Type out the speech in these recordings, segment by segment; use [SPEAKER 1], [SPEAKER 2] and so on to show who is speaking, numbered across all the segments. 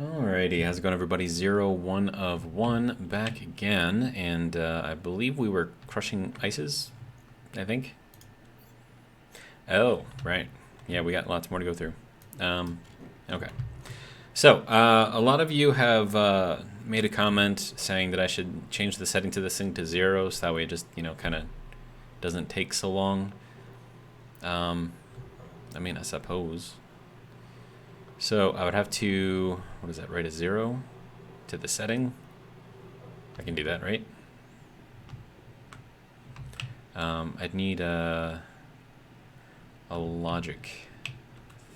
[SPEAKER 1] Alrighty, how's it going, everybody? 1 of 1 back again, and I believe we were crushing ices, I think. Oh, right. Yeah, we got lots more to go through. Okay. So, a lot of you have made a comment saying that I should change the setting to this thing to 0, so that way it just, kind of doesn't take so long. I mean, I suppose. So I would have to, what is that, write a 0 to the setting? I can do that, right? I'd need a logic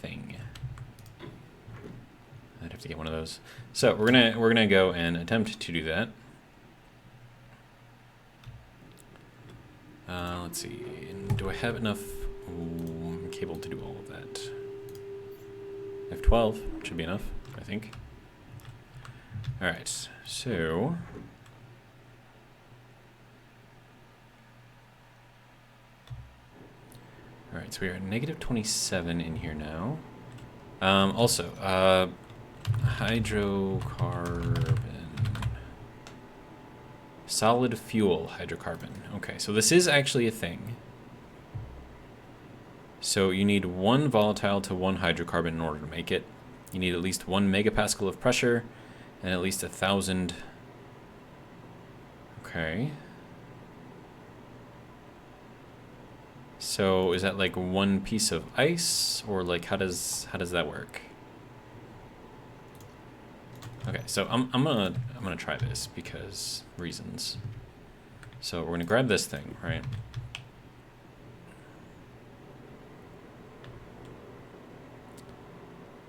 [SPEAKER 1] thing. I'd have to get one of those. So we're gonna go and attempt to do that. Let's see. Do I have enough cable to do all of that? I have 12, should be enough, I think. Alright, so alright, so we are at negative 27 in here now. Also, hydrocarbon. Solid fuel hydrocarbon. Okay, so this is actually a thing. So you need 1 volatile to 1 hydrocarbon in order to make it. You need at least 1 megapascal of pressure and at least 1,000. Okay. So is that like 1 piece of ice, or like how does that work? Okay, so I'm gonna try this because reasons. So we're gonna grab this thing, right?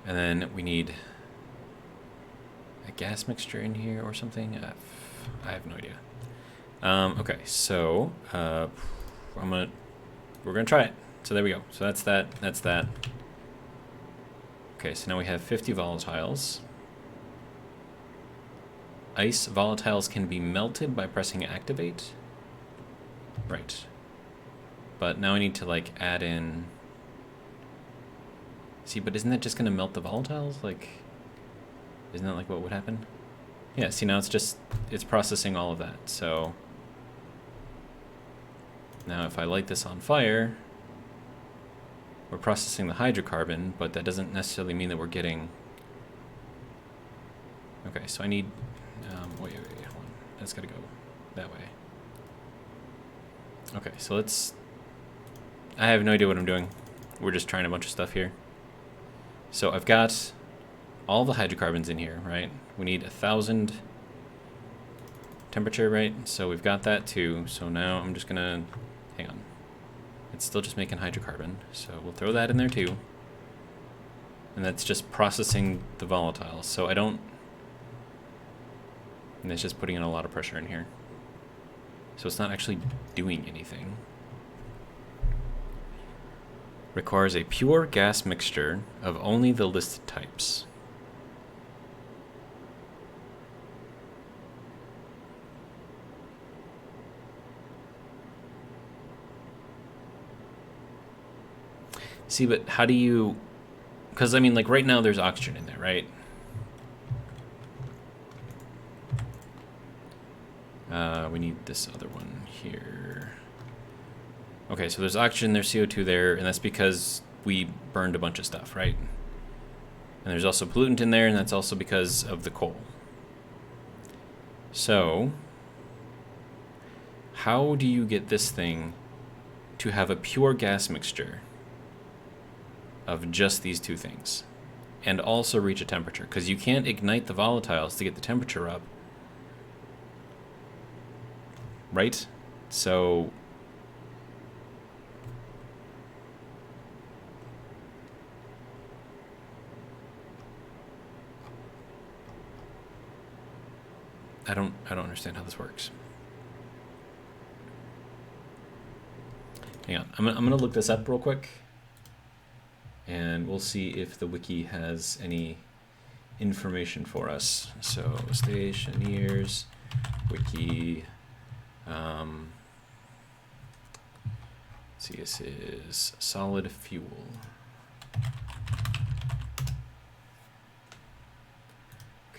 [SPEAKER 1] And then we need a gas mixture in here or something. I have no idea. Okay, so we're gonna try it. So there we go. So that's that. That's that. Okay, so now we have 50 volatiles. Ice volatiles can be melted by pressing activate. Right. But now I need to like add in. See, but isn't that just going to melt the volatiles? Like, isn't that like what would happen? Yeah, see, now it's processing all of that. So now if I light this on fire, we're processing the hydrocarbon, but that doesn't necessarily mean that we're getting... Okay, so I need... wait, hold on. That's got to go that way. Okay, so let's... I have no idea what I'm doing. We're just trying a bunch of stuff here. So I've got all the hydrocarbons in here, right? We need 1,000 temperature, right? So we've got that too. So now I'm just gonna, hang on. It's still just making hydrocarbon. So we'll throw that in there too. And that's just processing the volatiles. So I don't, and it's just putting in a lot of pressure in here. So it's not actually doing anything. Requires a pure gas mixture of only the listed types. See, but how do you... Because, I mean, like, right now there's oxygen in there, right? We need this other one here. Okay, so there's oxygen, there's CO2 there, and that's because we burned a bunch of stuff, right? And there's also pollutant in there, and that's also because of the coal. So, how do you get this thing to have a pure gas mixture of just these two things and also reach a temperature? Because you can't ignite the volatiles to get the temperature up, right? So... I don't understand how this works. Hang on, I'm gonna look this up real quick, and we'll see if the wiki has any information for us. So Stationeers wiki. See, this is solid fuel.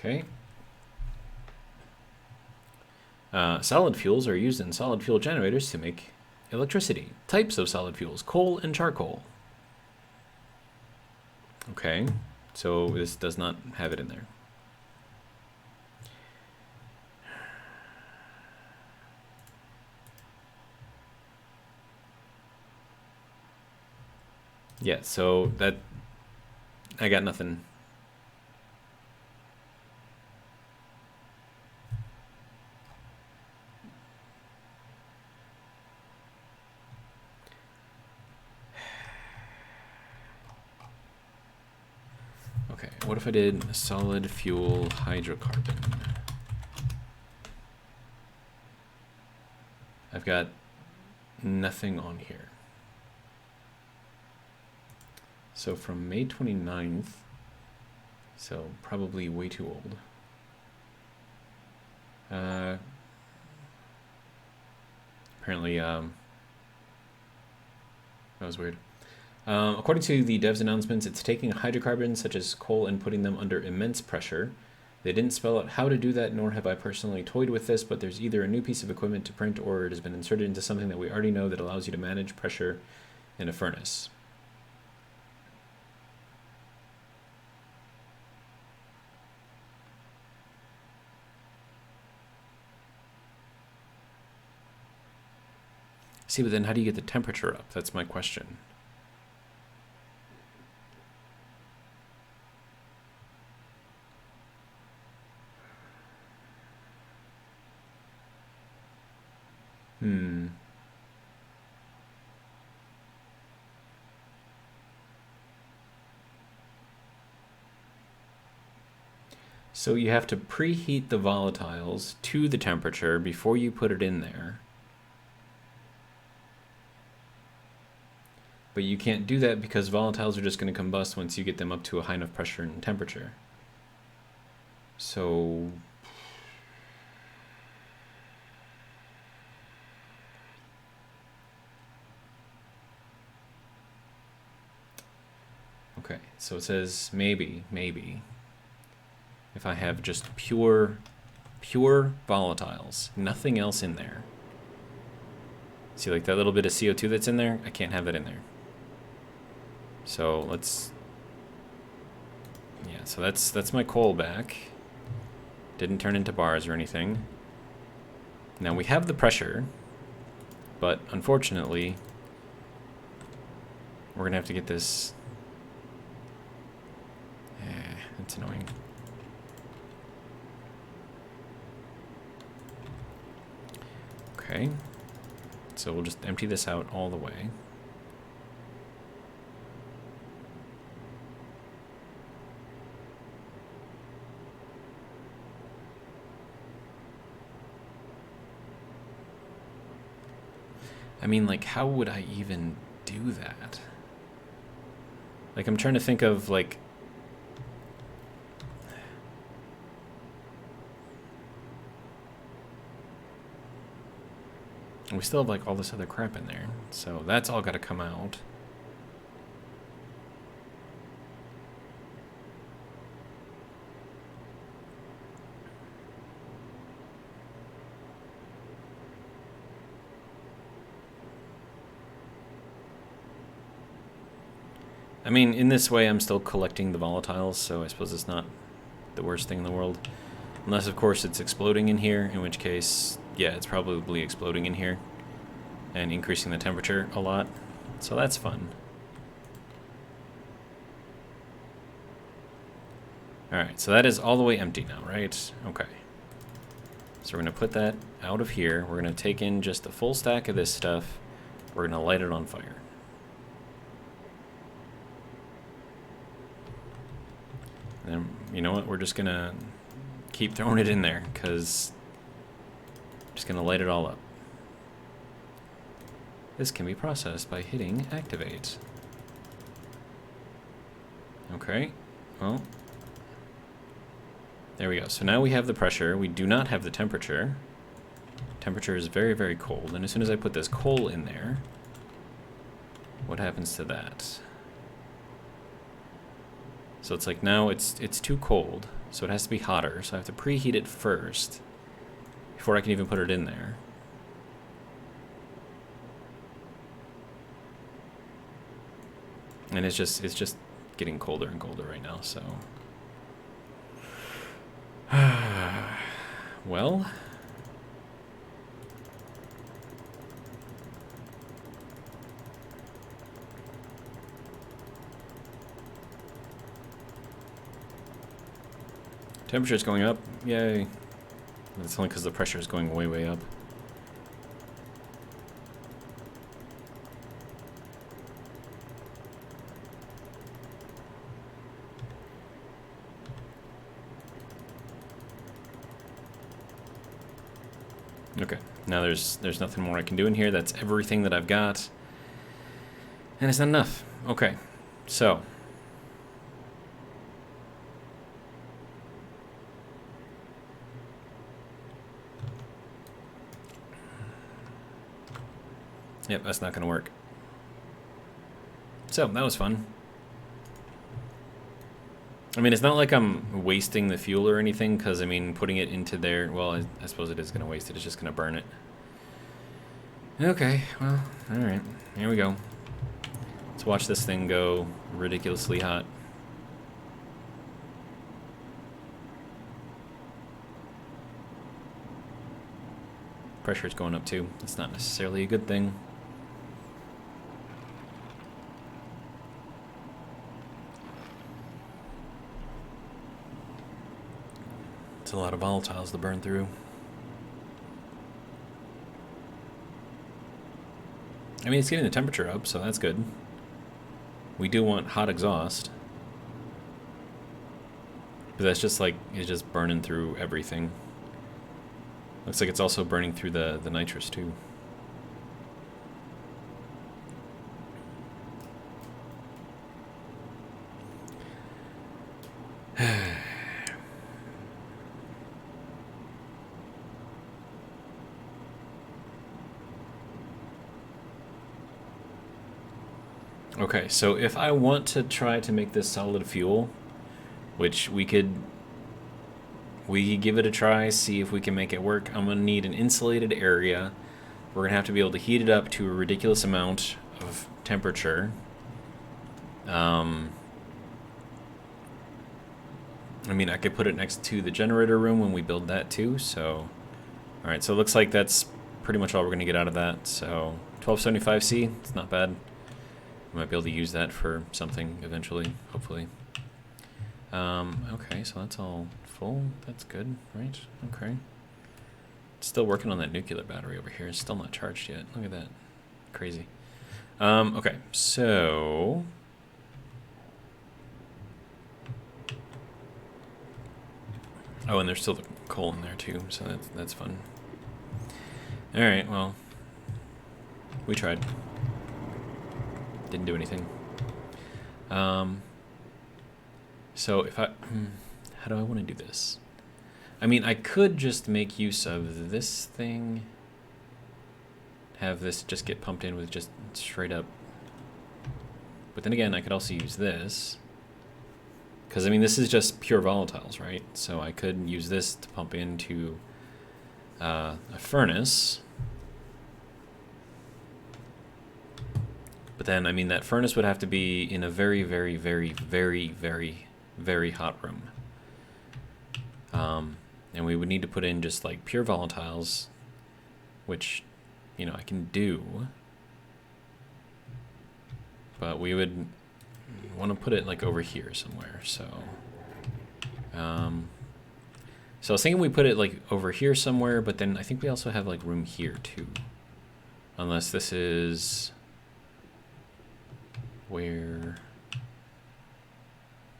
[SPEAKER 1] Okay. Solid fuels are used in solid fuel generators to make electricity. Types of solid fuels: coal and charcoal. Okay, so this does not have it in there. Yeah, so that, I got nothing. Okay, what if I did solid fuel hydrocarbon? I've got nothing on here. So from May 29th, so probably way too old. Apparently, that was weird. According to the dev's announcements, it's taking hydrocarbons such as coal and putting them under immense pressure. They didn't spell out how to do that, nor have I personally toyed with this, but there's either a new piece of equipment to print or it has been inserted into something that we already know that allows you to manage pressure in a furnace. See, but then how do you get the temperature up? That's my question. So you have to preheat the volatiles to the temperature before you put it in there. But you can't do that because volatiles are just going to combust once you get them up to a high enough pressure and temperature. So okay, so it says maybe if I have just pure volatiles, nothing else in there. See, like that little bit of CO2 that's in there, I can't have that in there. So let's, yeah, so that's my coal back. Didn't turn into bars or anything. Now we have the pressure, but unfortunately, we're gonna have to get this. That's annoying. Okay, so we'll just empty this out all the way. I mean, like, how would I even do that? Like, I'm trying to think of, like, we still have, like, all this other crap in there. So that's all got to come out. I mean, in this way, I'm still collecting the volatiles, so I suppose it's not the worst thing in the world. Unless, of course, it's exploding in here, in which case, yeah, it's probably exploding in here and increasing the temperature a lot. So that's fun. Alright, so that is all the way empty now, right? Okay. So we're going to put that out of here. We're going to take in just a full stack of this stuff. We're going to light it on fire. And then, you know what? We're just going to keep throwing it in there, because I'm just going to light it all up. This can be processed by hitting activate. Okay, well, there we go. So now we have the pressure. We do not have the temperature. Temperature is very, very cold. And as soon as I put this coal in there, what happens to that? So it's like now it's too cold. So it has to be hotter. So I have to preheat it first before I can even put it in there. And it's just getting colder and colder right now, so. Well. Temperature's going up. Yay. That's only because the pressure is going way, way up. Okay, now there's nothing more I can do in here. That's everything that I've got. And it's not enough. Okay, so. Yep, that's not going to work. So, that was fun. I mean, it's not like I'm wasting the fuel or anything, because, I mean, putting it into there, well, I suppose it is going to waste it. It's just going to burn it. Okay, well, alright. Here we go. Let's watch this thing go ridiculously hot. Pressure's going up, too. That's not necessarily a good thing. It's a lot of volatiles to burn through. I mean, it's getting the temperature up, so that's good. We do want hot exhaust. But that's just like, it's just burning through everything. Looks like it's also burning through the nitrous, too. Okay, so if I want to try to make this solid fuel, which we could give it a try, see if we can make it work. I'm going to need an insulated area. We're going to have to be able to heat it up to a ridiculous amount of temperature. I mean, I could put it next to the generator room when we build that too, so. Alright, so it looks like that's pretty much all we're going to get out of that. So, 1275C, it's not bad. We might be able to use that for something eventually, hopefully. Okay, so that's all full. That's good, right? Okay. Still working on that nuclear battery over here. It's still not charged yet. Look at that. Crazy. Okay, so. Oh, and there's still the coal in there too, so that's fun. Alright, well. We tried. Didn't do anything. So if I, how do I want to do this? I mean, I could just make use of this thing. Have this just get pumped in with just straight up. But then again, I could also use this. Because, I mean, this is just pure volatiles, right? So I could use this to pump into a furnace. But then, I mean, that furnace would have to be in a very, very, very, very, very, very hot room. And we would need to put in just like pure volatiles, which, you know, I can do. But we would want to put it like over here somewhere, so. So I was thinking we put it like over here somewhere, but then I think we also have like room here too. Unless this is where,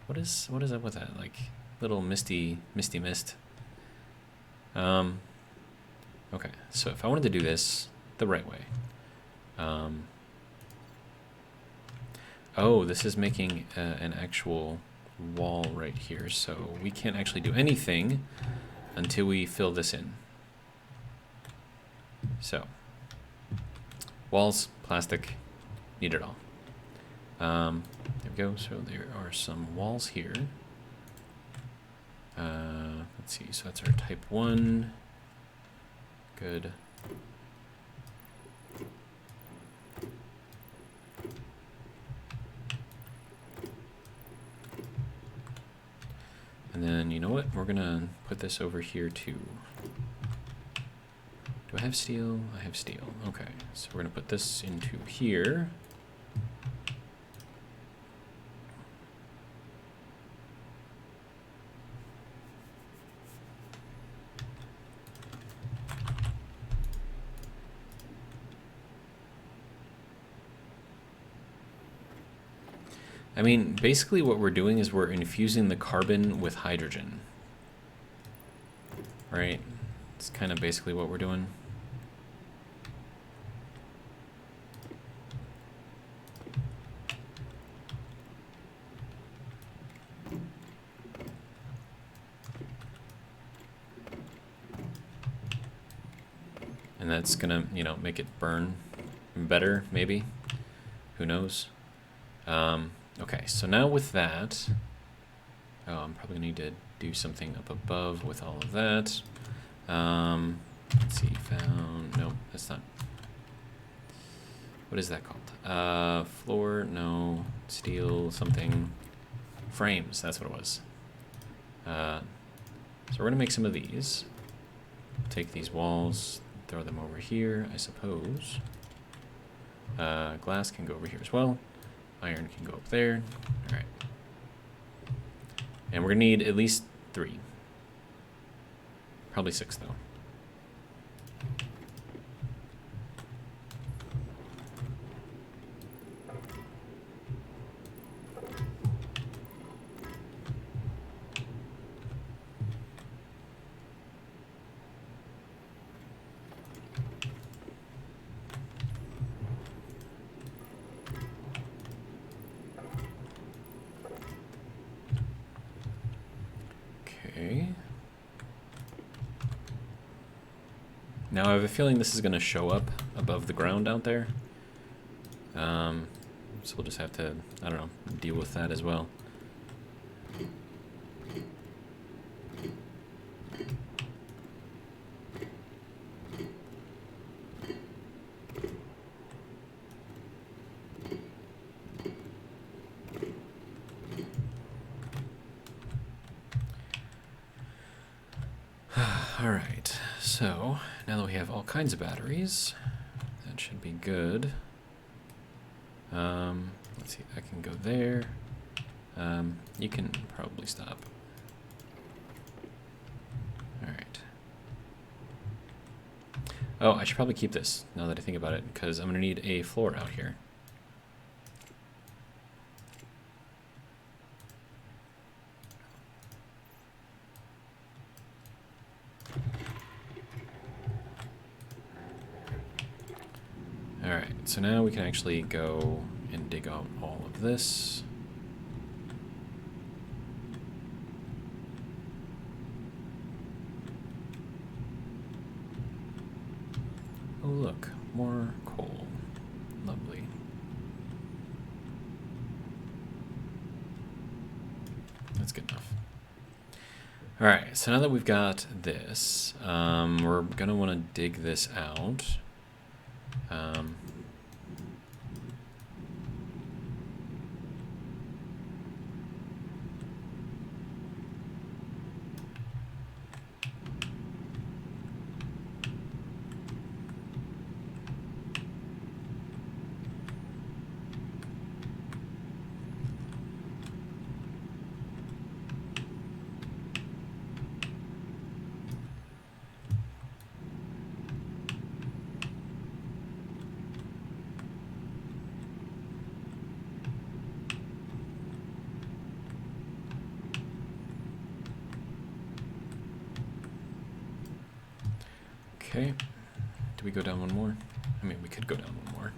[SPEAKER 1] what is up with that? Like little misty mist. Okay, so if I wanted to do this the right way, oh, this is making an actual wall right here, so we can't actually do anything until we fill this in. So, walls, plastic, need it all. There we go, so there are some walls here. Let's see, so that's our type 1. Good. And then, you know what? We're gonna put this over here too. Do I have steel? I have steel. Okay, so we're gonna put this into here. I mean, basically what we're doing is we're infusing the carbon with hydrogen. Right? It's kind of basically what we're doing. And that's gonna, you know, make it burn better, maybe. Who knows? Okay, so now with that, oh, I'm probably gonna need to do something up above with all of that. Let's see, found, no, that's not, what is that called? Floor, no, steel, something, frames, that's what it was. So we're gonna make some of these. Take these walls, throw them over here, I suppose. Glass can go over here as well. Iron can go up there. All right. And we're gonna need at least 3. Probably 6 though. Okay. Now I have a feeling this is going to show up above the ground out there. So we'll just have to, I don't know, deal with that as well. Alright, so now that we have all kinds of batteries, that should be good. Let's see, I can go there. You can probably stop. Alright. Oh, I should probably keep this, now that I think about it, because I'm going to need a floor out here. Alright, so now we can actually go and dig out all of this. Oh look, more coal. Lovely. That's good enough. Alright, so now that we've got this, we're going to want to dig this out. Okay, do we go down one more? I mean, we could go down one more.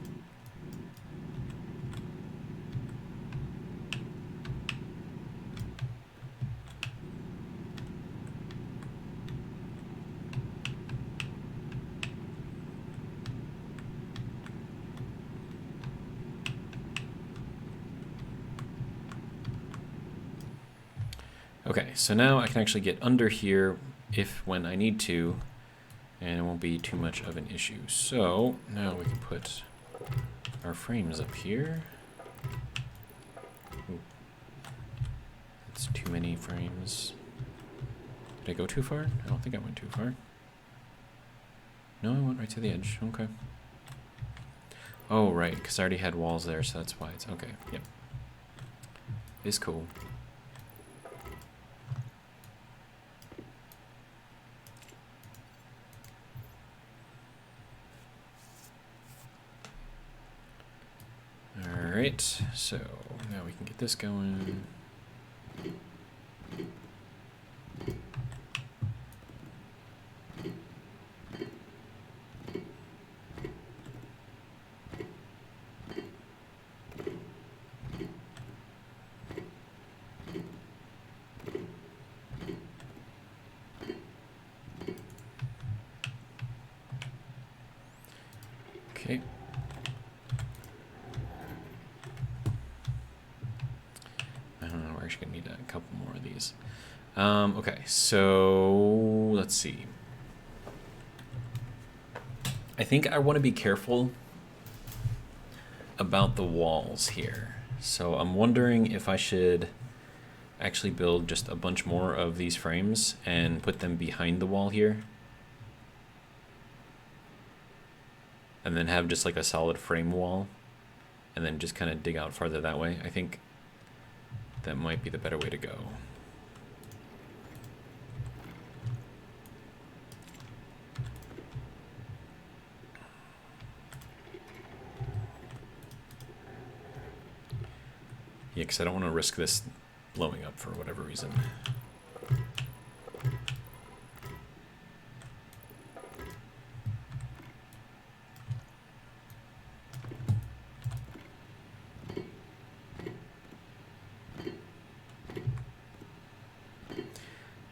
[SPEAKER 1] Okay, so now I can actually get under here when I need to, and it won't be too much of an issue. So now we can put our frames up here. Ooh. That's too many frames. Did I go too far? I don't think I went too far. No, I went right to the edge. Okay. Oh, right, because I already had walls there, so that's why it's okay. Yep. It's cool. Alright, so now we can get this going. Okay. I don't know, we're actually gonna need a couple more of these. Okay, so let's see. I think I want to be careful about the walls here. So I'm wondering if I should actually build just a bunch more of these frames and put them behind the wall here. And then have just like a solid frame wall, and then just kind of dig out farther that way. I think that might be the better way to go. Yeah, because I don't want to risk this blowing up for whatever reason.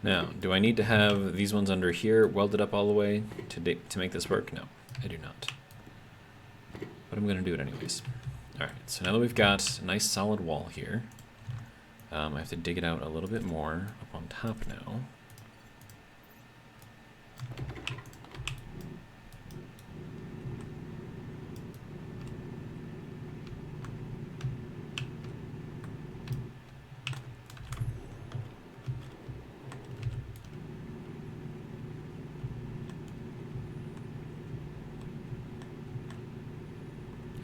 [SPEAKER 1] Now, do I need to have these ones under here welded up all the way to make this work? No, I do not. But I'm going to do it anyways. Alright, so now that we've got a nice solid wall here, I have to dig it out a little bit more up on top now.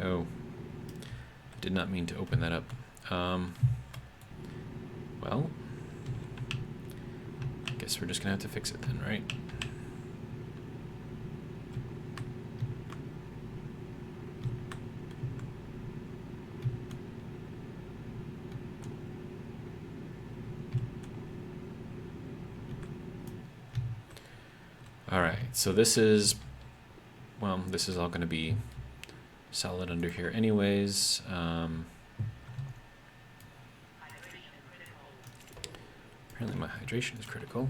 [SPEAKER 1] Oh, did not mean to open that up. Well, guess we're just gonna have to fix it then, right? All right, so this is, well, this is all gonna be solid under here anyways. Apparently my hydration is critical.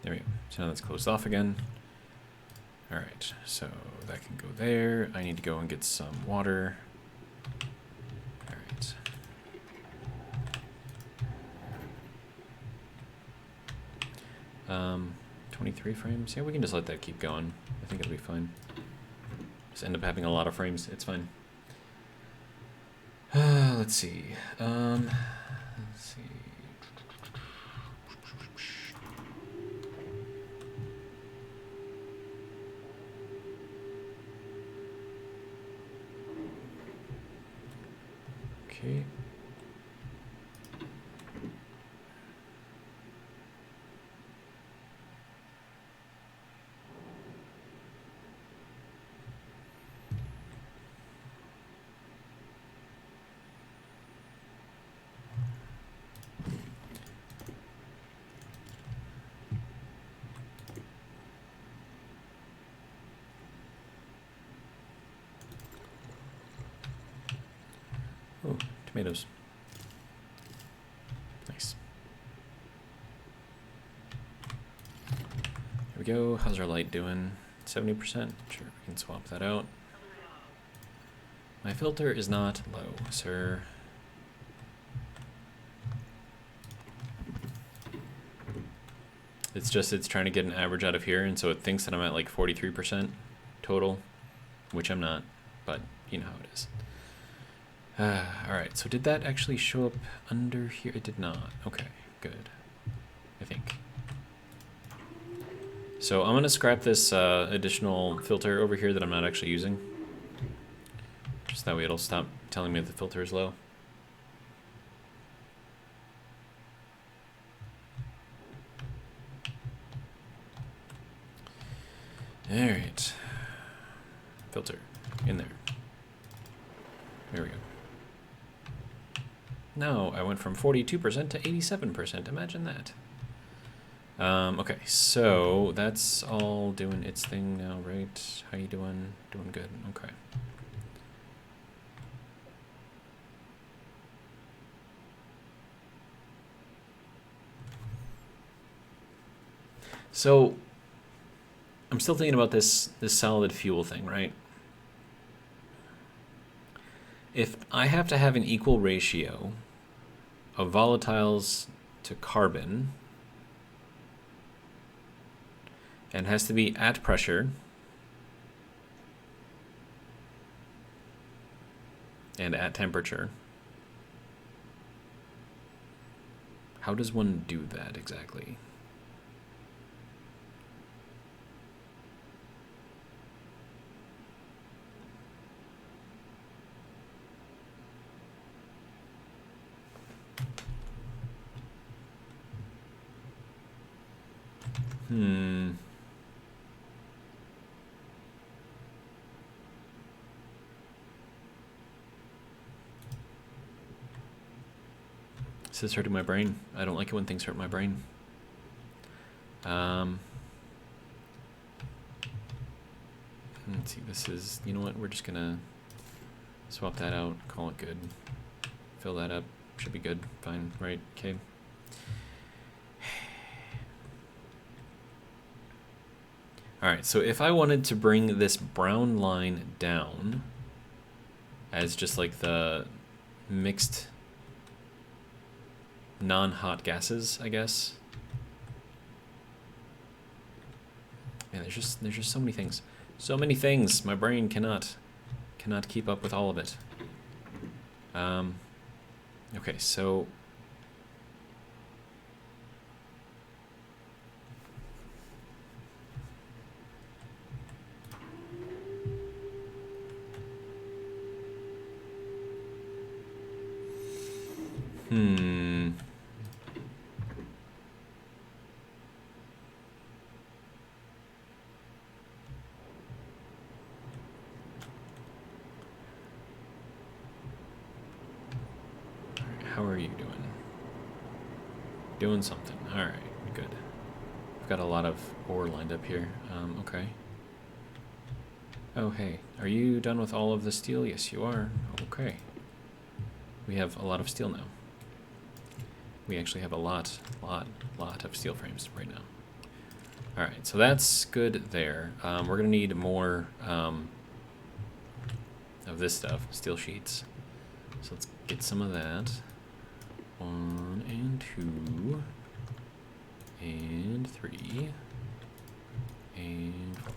[SPEAKER 1] There we go. So now that's closed off again. All right, so that can go there. I need to go and get some water. All right. 23 frames. Yeah, we can just let that keep going. I think it'll be fine. Just end up having a lot of frames. It's fine. Let's see. Let's see. Okay. Oh, tomatoes. Nice. Here we go. How's our light doing? 70%? Sure, we can swap that out. My filter is not low, sir. It's just, it's trying to get an average out of here, and so it thinks that I'm at like 43% total, which I'm not, but you know how it is. Alright, so did that actually show up under here? It did not. Okay, good. I think. So I'm going to scrap this additional filter over here that I'm not actually using. Just that way it'll stop telling me that the filter is low. Alright. Filter. In there. There we go. No, I went from 42% to 87%. Imagine that. Okay, so that's all doing its thing now, right? How you doing? Doing good. Okay. So I'm still thinking about this solid fuel thing, right? If I have to have an equal ratio of volatiles to carbon, and has to be at pressure, and at temperature, how does one do that exactly? This is hurting my brain. I don't like it when things hurt my brain. Let's see, this is, you know what, we're just gonna swap that out, call it good. Fill that up, should be good, fine, right, okay. Alright, so if I wanted to bring this brown line down as just like the mixed non-hot gases, I guess. Man, there's just so many things. So many things. My brain cannot keep up with all of it. Okay, so how are you doing? Doing something. All right, good. I've got a lot of ore lined up here. Okay. Oh, hey. Are you done with all of the steel? Yes, you are. Okay. We have a lot of steel now. We actually have a lot of steel frames right now. All right, so that's good there. We're gonna need more of this stuff, steel sheets. So let's get some of that. 1 and 2 and 3 and 4.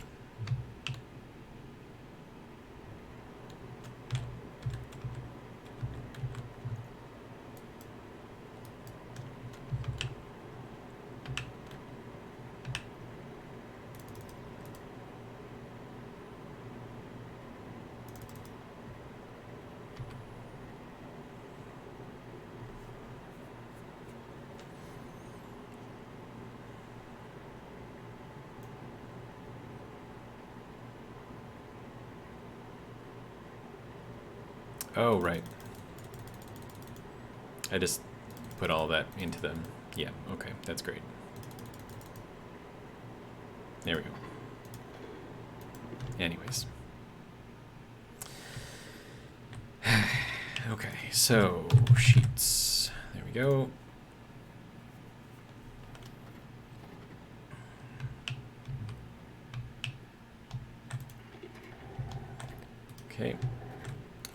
[SPEAKER 1] Oh, right. I just put all that into them. Yeah, okay, that's great. There we go. Anyways. Okay, so sheets. There we go. Okay.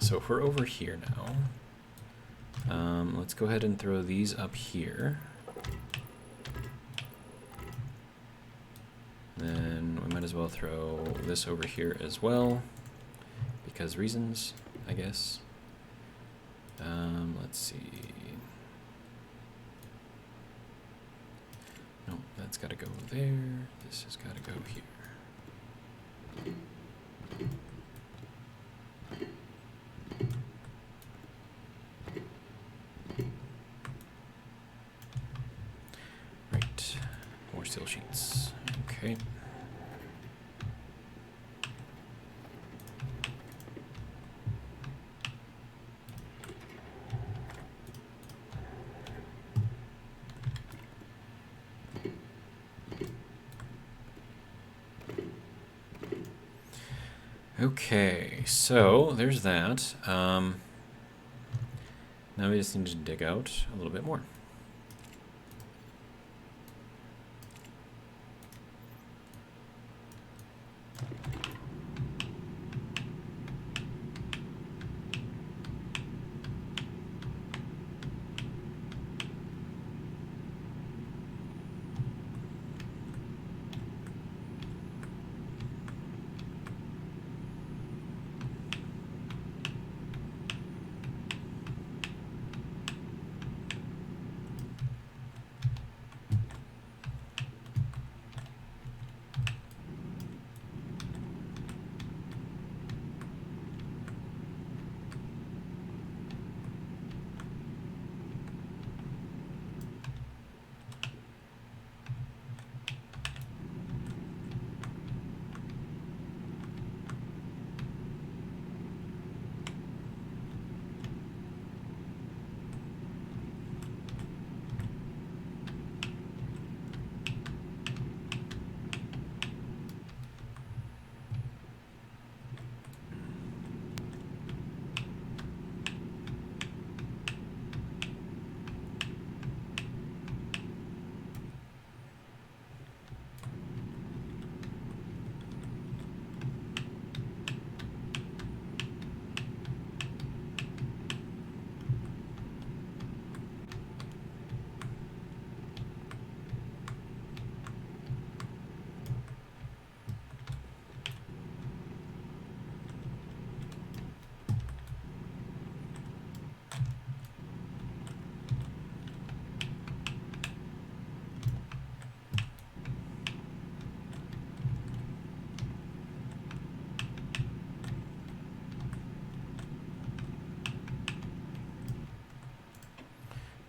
[SPEAKER 1] so if we're over here now, let's go ahead and throw these up here. Then we might as well throw this over here as well, because reasons, I guess. Let's see. No, that's got to go there. This has got to go here. Right, more steel sheets. Okay. Okay, so there's that. Now we just need to dig out a little bit more.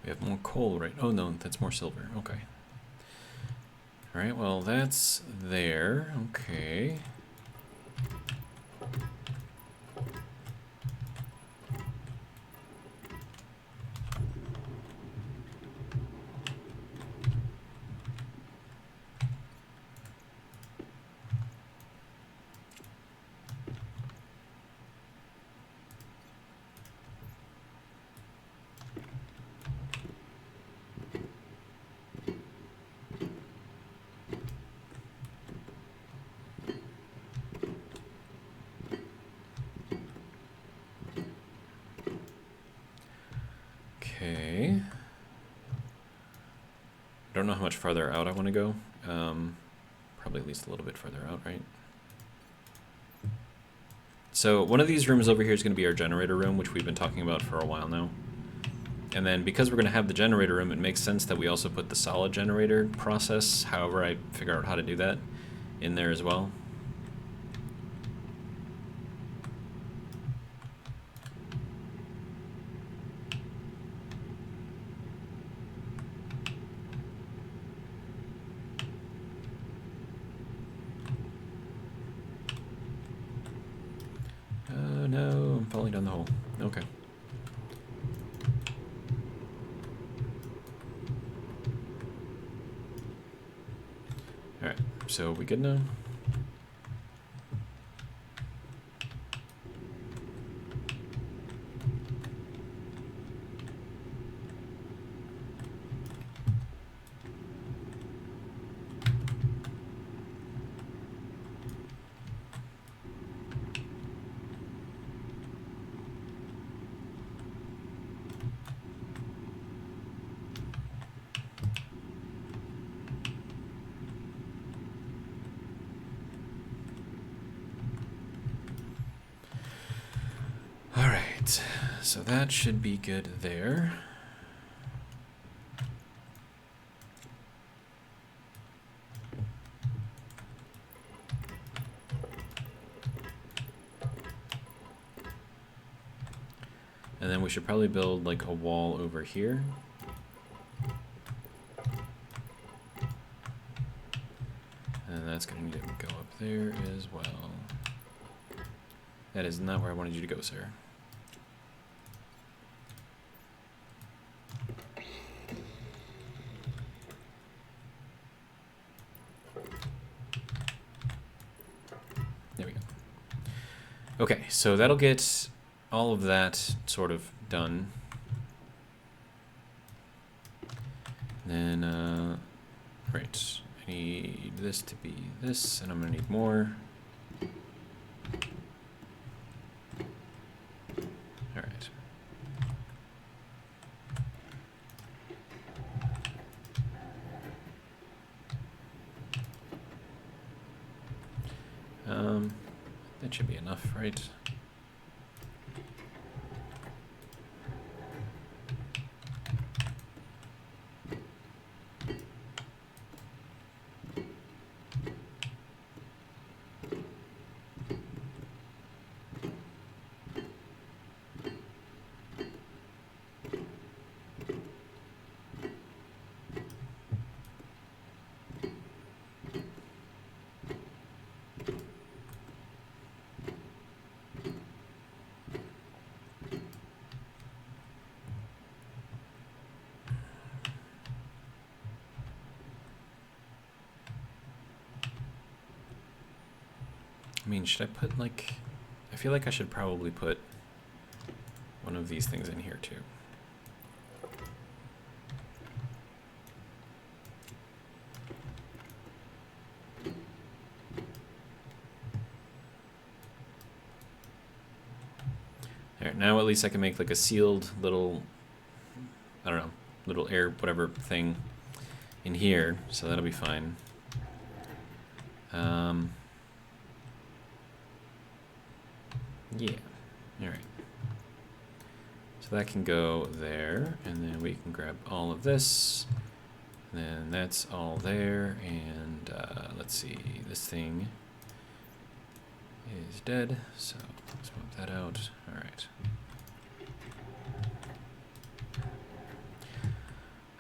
[SPEAKER 1] We have more coal, right? Oh no, that's more silver. Okay. All right, well, that's there. Okay. Okay. I don't know how much farther out I want to go. Probably at least a little bit further out, right? So one of these rooms over here is going to be our generator room, which we've been talking about for a while now. And then because we're going to have the generator room, it makes sense that we also put the solid generator process, however I figure out how to do that, in there as well. No, I'm falling down the hole. Okay. Alright, so we good now? right, so that should be good there. And then we should probably build like a wall over here. And that's going to go up there as well. That is not where I wanted you to go, sir. There we go. Okay, so that'll get all of that sort of done. Then, right, I need this to be this, and I'm gonna need more. All right. That should be enough, right? I mean, should I put like, I feel like I should probably put one of these things in here too. Alright, now at least I can make like a sealed little, I don't know, little air whatever thing in here, so that'll be fine. Yeah, alright. So that can go there, and then we can grab all of this, and then that's all there, and let's see, this thing is dead, so let's move that out. Alright.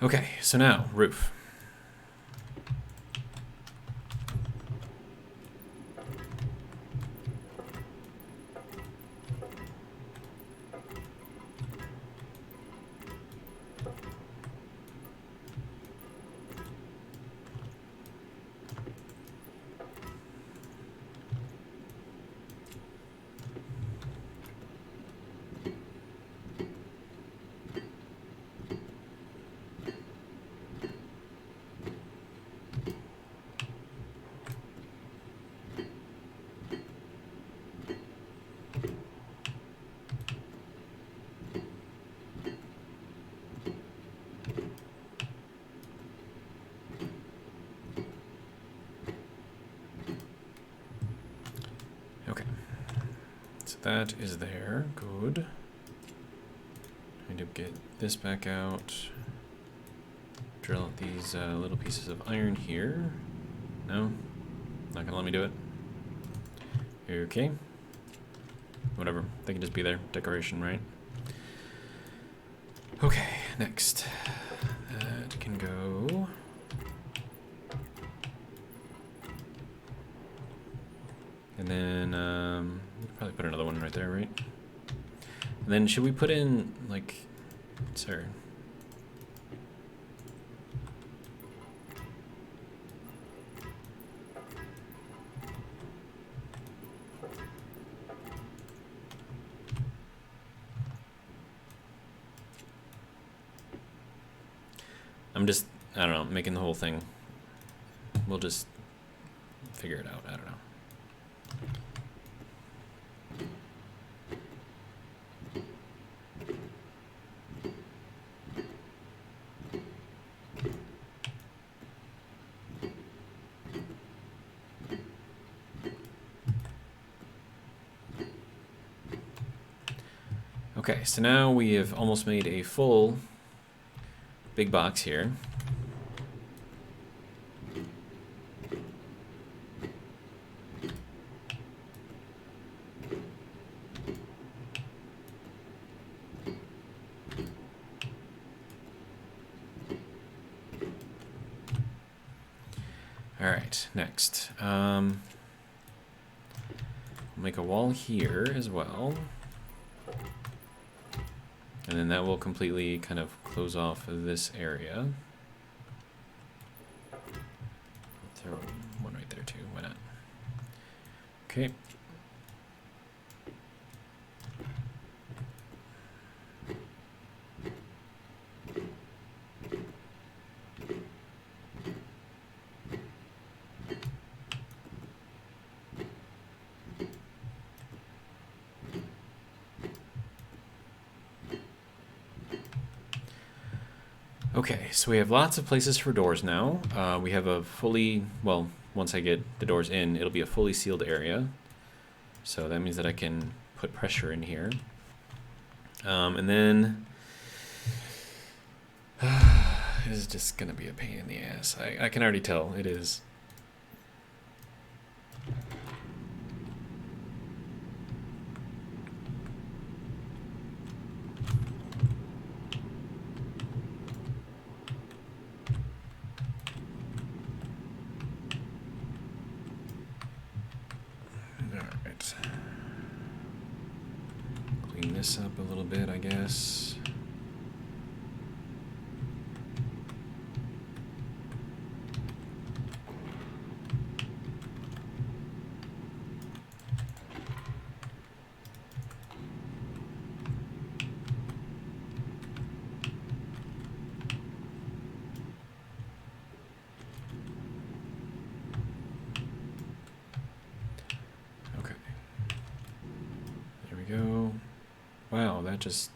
[SPEAKER 1] Okay, so now, roof. Okay, so that is there, good. I need to get this back out. Drill out these little pieces of iron here. No? Not gonna let me do it? Okay. Whatever, they can just be there. Decoration, right? Okay, next. That can go. And then, we'll probably put another one right there, right? And then should we put in, like, sir? I'm just, I don't know, making the whole thing. We'll just figure it out, I don't know. Okay, so now we have almost made a full big box here. All right, next. Make a wall here as well. And then that will completely kind of close off this area. Throw one right there too, why not? Okay. Okay, so we have lots of places for doors now. We have a fully, well, once I get the doors in, it'll be a fully sealed area. So that means that I can put pressure in here. And then, this is just gonna be a pain in the ass. I can already tell it is. Clean this up a little bit, I guess. Okay. There we go. Wow, that just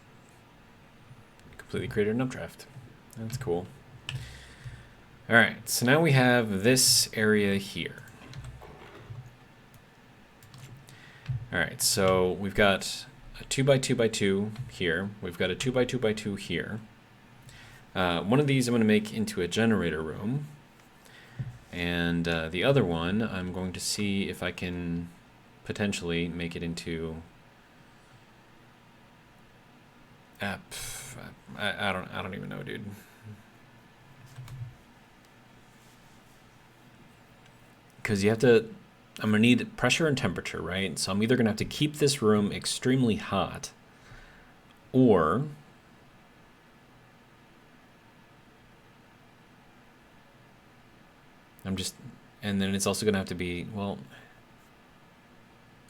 [SPEAKER 1] completely created an updraft. That's cool. All right, so now we have this area here. All right, so we've got a 2x2x2 here. We've got a 2x2x2 here. One of these I'm going to make into a generator room. And the other one, I'm going to see if I can potentially make it into... I don't even know, dude. Because you have to, I'm gonna need pressure and temperature, right? So I'm either gonna have to keep this room extremely hot, or I'm just, and then it's also gonna have to be, well,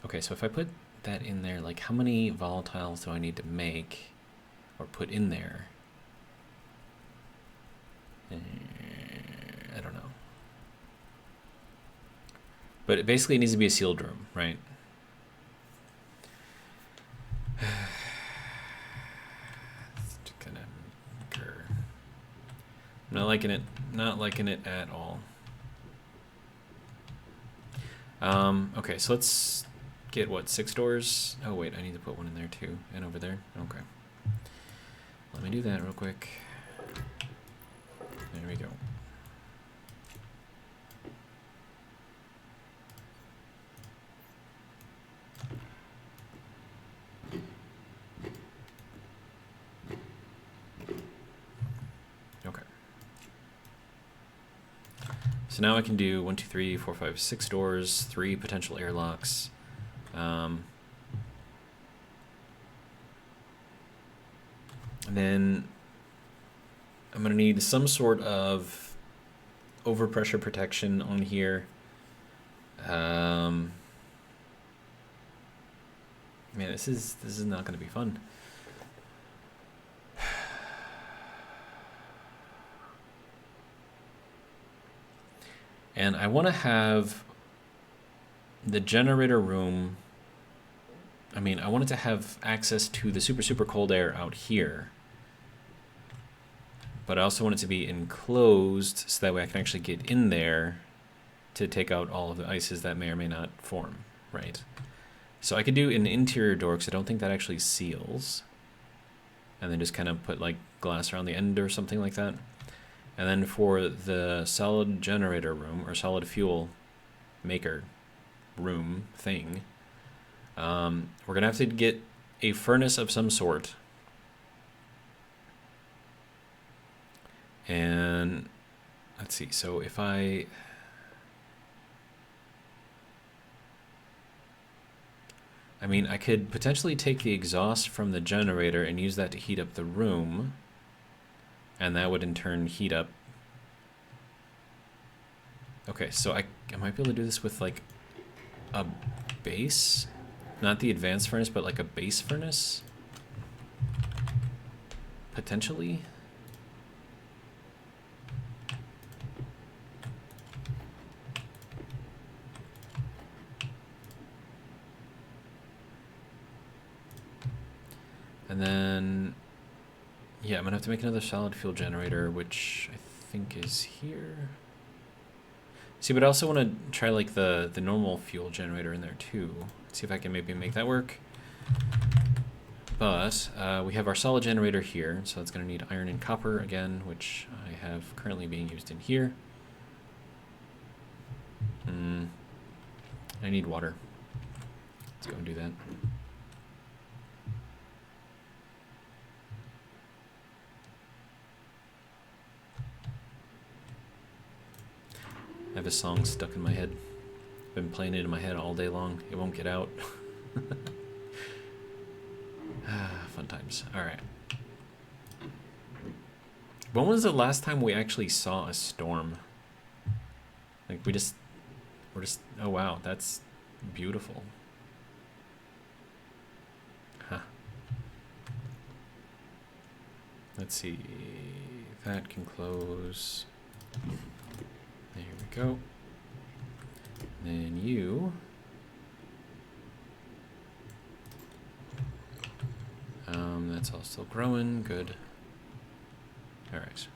[SPEAKER 1] okay, so if I put that in there, like how many volatiles do I need to make or put in there? I don't know. But it basically needs to be a sealed room, right? It's kind of grr. I'm not liking it. Not liking it at all. Okay, so let's get what, 6 doors? Oh wait, I need to put one in there too, and over there. Okay. Let me do that real quick. There we go. Okay. So now I can do 1, 2, 3, 4, 5, 6 doors, 3 potential airlocks. And then I'm going to need some sort of overpressure protection on here. Man, this is not going to be fun. And I want to have the generator room. I mean, I wanted to have access to the super cold air out here. But I also want it to be enclosed so that way I can actually get in there to take out all of the ices that may or may not form, right? So I could do an interior door because I don't think that actually seals. and then just kind of put like glass around the end or something like that. And then for the solid generator room, or solid fuel maker room thing, we're gonna have to get a furnace of some sort. And let's see, so if I mean, I could potentially take the exhaust from the generator and use that to heat up the room, and that would in turn heat up. Okay, so I might be able to do this with like a base, not the advanced furnace, but like a base furnace, potentially. And then, yeah, I'm gonna have to make another solid fuel generator, which I think is here. See, but I also want to try like the normal fuel generator in there too. See if I can maybe make that work. But we have our solid generator here, so it's going to need iron and copper again, which I have currently being used in here. I need water. Let's go and do that. I have a song stuck in my head. I've been playing it in my head all day long. It won't get out. Fun times. All right. When was the last time we actually saw a storm? Like we're just, oh wow, that's beautiful. Huh. Let's see. That can close. There we go. And then you. That's all still growing. Good. All right.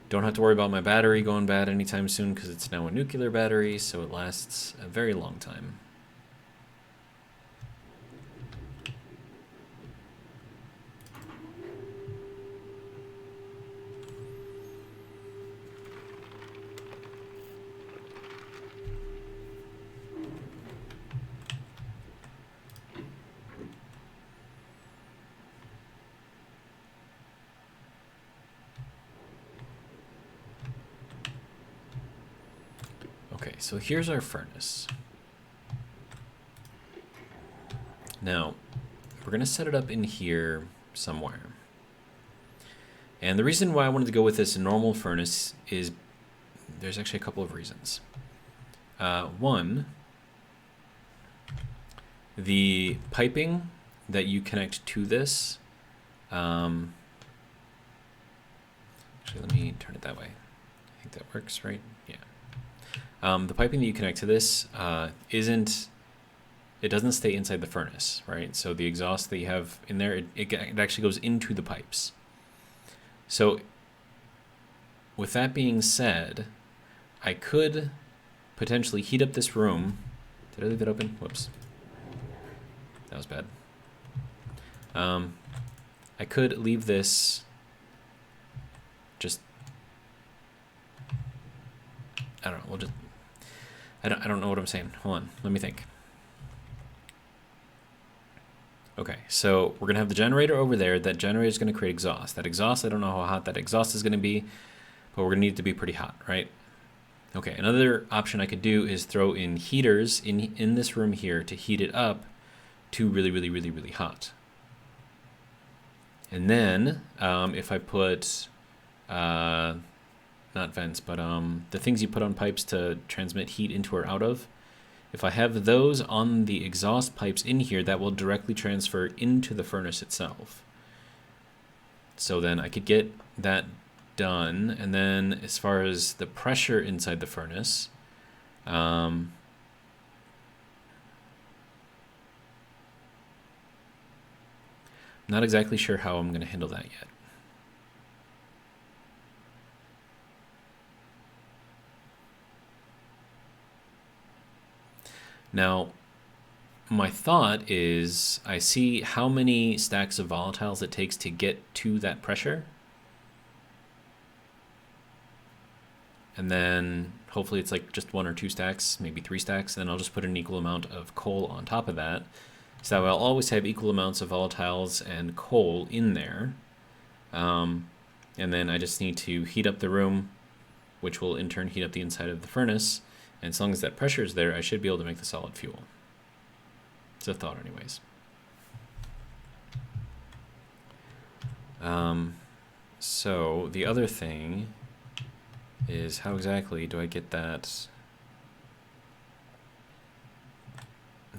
[SPEAKER 1] Don't have to worry about my battery going bad anytime soon because it's now a nuclear battery, so it lasts a very long time. Okay, so here's our furnace. Now, we're going to set it up in here somewhere. And the reason why I wanted to go with this normal furnace is there's actually a couple of reasons. One, the piping that you connect to this, actually let me turn it that way. I think that works, right? Yeah. The piping that you connect to this it doesn't stay inside the furnace, right? So the exhaust that you have in there, it actually goes into the pipes. So with that being said, I could potentially heat up this room. Did I leave it open? Whoops. That was bad. I could leave this just, I don't know, we'll just, I don't know what I'm saying. Hold on, let me think. Okay, so we're gonna have the generator over there. That generator is gonna create exhaust. That exhaust, I don't know how hot that exhaust is gonna be, but we're gonna need it to be pretty hot, right? Okay, another option I could do is throw in heaters in this room here to heat it up to really, really, really, really hot. And then if I put, not vents, but the things you put on pipes to transmit heat into or out of, if I have those on the exhaust pipes in here, that will directly transfer into the furnace itself. So then I could get that done. And then as far as the pressure inside the furnace, I'm not exactly sure how I'm going to handle that yet. Now, my thought is I see how many stacks of volatiles it takes to get to that pressure. And then hopefully it's like just 1 or 2 stacks, maybe 3 stacks. And then I'll just put an equal amount of coal on top of that. So I'll always have equal amounts of volatiles and coal in there. And then I just need to heat up the room, which will in turn heat up the inside of the furnace. And as long as that pressure is there, I should be able to make the solid fuel. It's a thought anyways. So the other thing is how exactly do I get that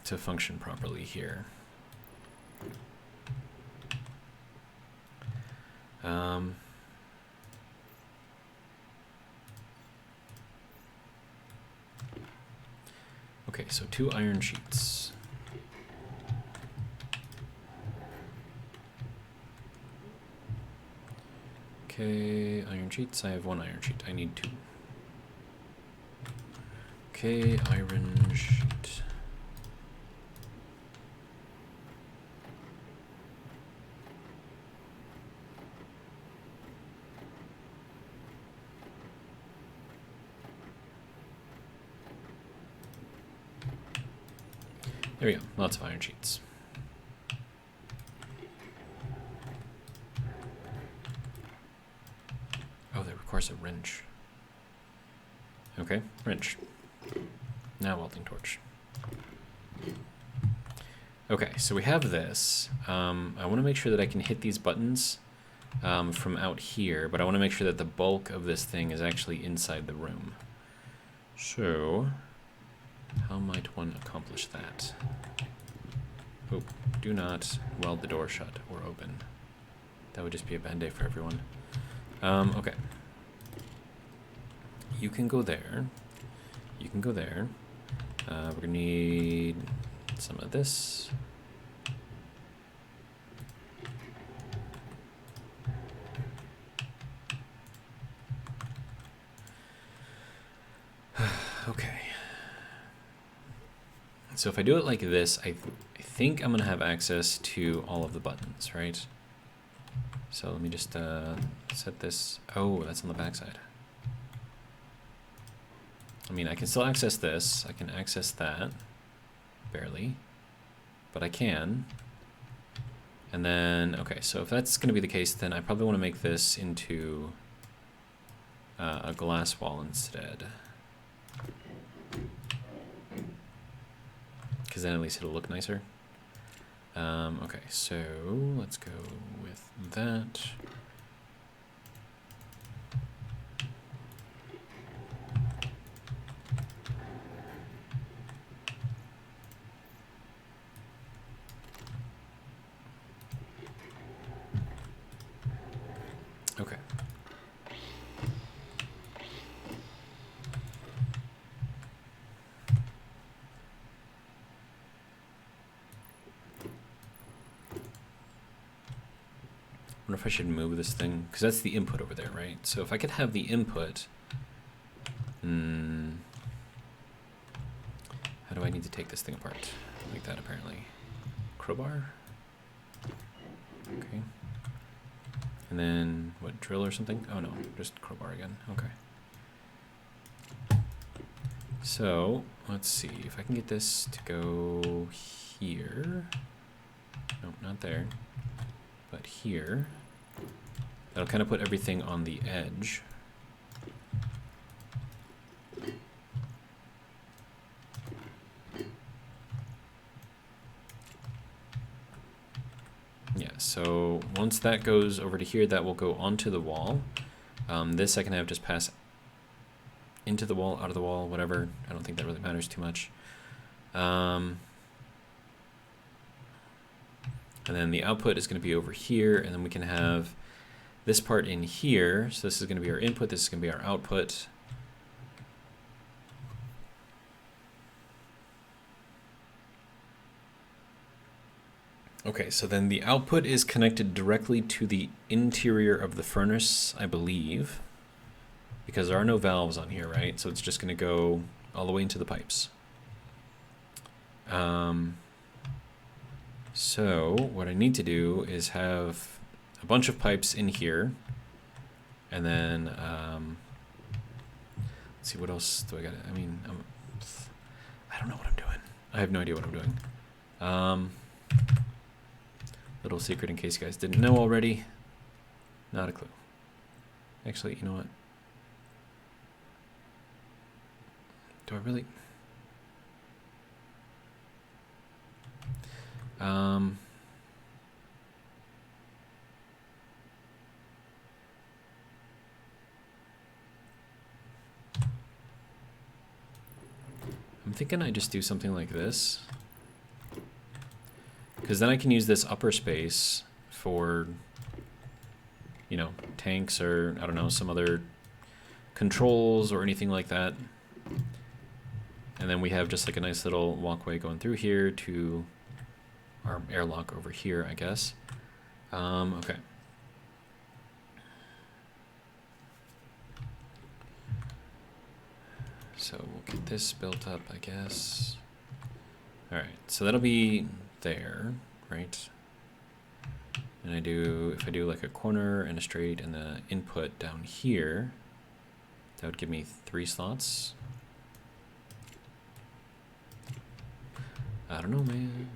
[SPEAKER 1] to function properly here? Okay, so 2 iron sheets. Okay, iron sheets. I have 1 iron sheet. I need 2. Okay, iron sheet. There we go. Lots of iron sheets. Oh, that requires a wrench. Okay, wrench. Now welding torch. Okay, so we have this. I want to make sure that I can hit these buttons from out here, but I want to make sure that the bulk of this thing is actually inside the room. So, how might one accomplish that? Oh, do not weld the door shut or open. That would just be a bad day for everyone. Okay. You can go there. You can go there. We're gonna need some of this. Okay. So if I do it like this, I think I'm gonna have access to all of the buttons, right? So let me just set this. Oh, that's on the backside. I mean, I can still access this. I can access that. Barely. But I can. And then, okay, so if that's going to be the case, then I probably want to make this into a glass wall instead. Because then at least it'll look nicer. Okay, so let's go with that. Okay. I wonder if I should move this thing, because that's the input over there, right? So if I could have the input, how do I need to take this thing apart? Like that, apparently. Crowbar? Okay. And then, what, drill or something? Oh no, just crowbar again. Okay. So, let's see if I can get this to go here. Nope, not there. But here. That'll kind of put everything on the edge. Yeah, so once that goes over to here, that will go onto the wall. This I can have just pass into the wall, out of the wall, whatever. I don't think that really matters too much. And then the output is going to be over here, and then we can have this part in here. So this is going to be our input, this is going to be our output. Okay, so then the output is connected directly to the interior of the furnace, I believe, because there are no valves on here, right? So it's just going to go all the way into the pipes. So what I need to do is have a bunch of pipes in here, and then let's see, what else do I got? I mean, I don't know what I'm doing. I have no idea what I'm doing. Little secret in case you guys didn't know already. Not a clue. Actually, you know what? Do I really? I'm thinking I just do something like this, because then I can use this upper space for, you know, tanks or, I don't know, some other controls or anything like that. And then we have just like a nice little walkway going through here to our airlock over here, I guess. Okay. So we'll get this built up, I guess. All right, so that'll be there, right? And if I do like a corner and a straight and the input down here, that would give me 3 slots. I don't know, man.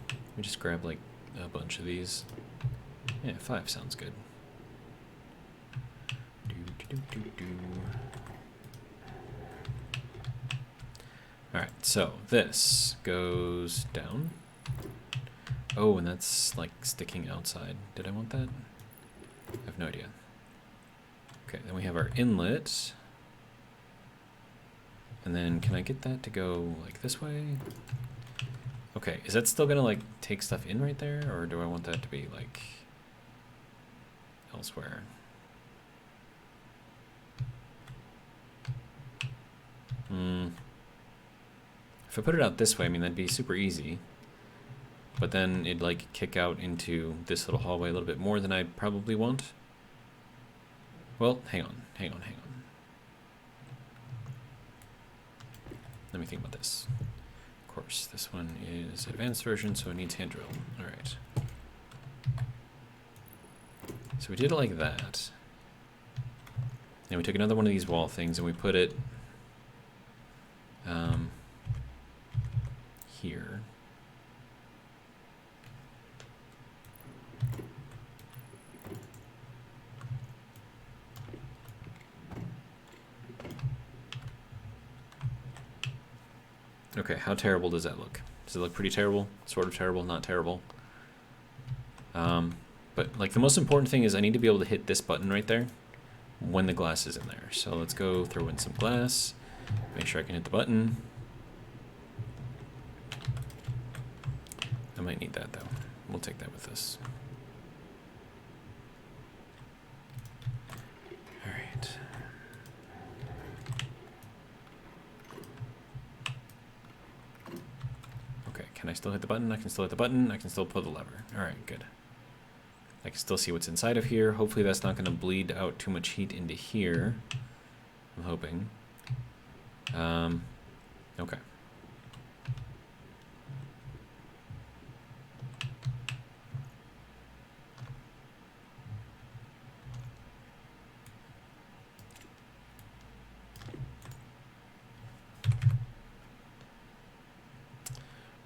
[SPEAKER 1] Let me just grab like a bunch of these. Yeah, 5 sounds good. Alright, so this goes down. Oh, and that's like sticking outside. Did I want that? I have no idea. Okay, then we have our inlet. And then can I get that to go like this way? Okay, is that still gonna like take stuff in right there, or do I want that to be like elsewhere? If I put it out this way, I mean, that'd be super easy. But then it'd like kick out into this little hallway a little bit more than I probably want. Well, hang on. Let me think about this. Of course, this one is advanced version, so it needs hand drill. All right. So we did it like that. And we took another one of these wall things and we put it here. Okay, how terrible does that look? Does it look pretty terrible? Sort of terrible, not terrible. But like the most important thing is I need to be able to hit this button right there when the glass is in there. So let's go throw in some glass, make sure I can hit the button. I might need that though. We'll take that with us. All right. Okay, can I still hit the button? I can still hit the button. I can still pull the lever. All right, good. I can still see what's inside of here. Hopefully that's not going to bleed out too much heat into here. I'm hoping. Okay.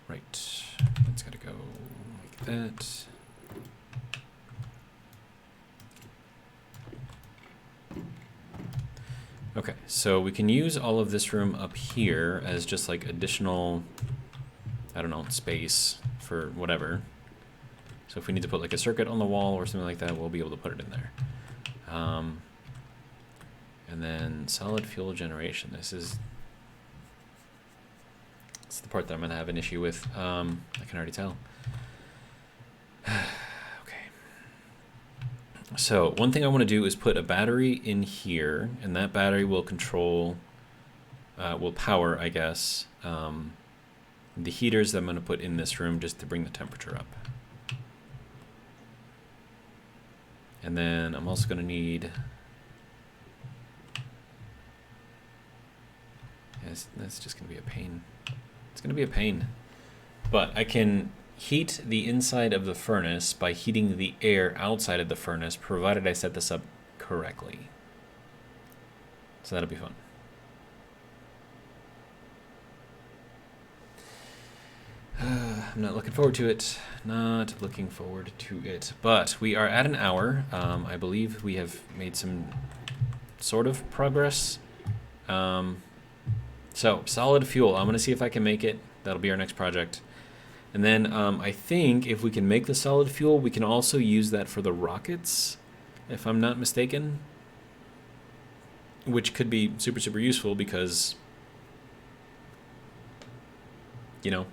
[SPEAKER 1] Right. That's got to go like that. Okay, so we can use all of this room up here as just like additional, I don't know, space for whatever. So if we need to put like a circuit on the wall or something like that, we'll be able to put it in there. And then solid fuel generation. This is the part that I'm going to have an issue with. I can already tell. So one thing I want to do is put a battery in here, and that battery will control, will power, I guess, the heaters that I'm going to put in this room just to bring the temperature up. And then I'm also going to need, That's just going to be a pain. It's going to be a pain. But I can heat the inside of the furnace by heating the air outside of the furnace, provided I set this up correctly. So that'll be fun. I'm not looking forward to it. Not looking forward to it. But we are at an hour. I believe we have made some sort of progress. So, solid fuel. I'm going to see if I can make it. That'll be our next project. And then I think if we can make the solid fuel, we can also use that for the rockets, if I'm not mistaken. Which could be super, super useful because, you know,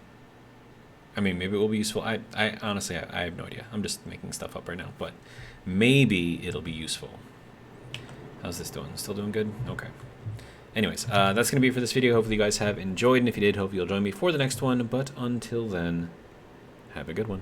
[SPEAKER 1] I mean, maybe it will be useful. I honestly, I have no idea. I'm just making stuff up right now, but maybe it'll be useful. How's this doing? Still doing good? Okay. Anyways, that's going to be it for this video. Hopefully you guys have enjoyed, and if you did, hopefully you'll join me for the next one. But until then, have a good one.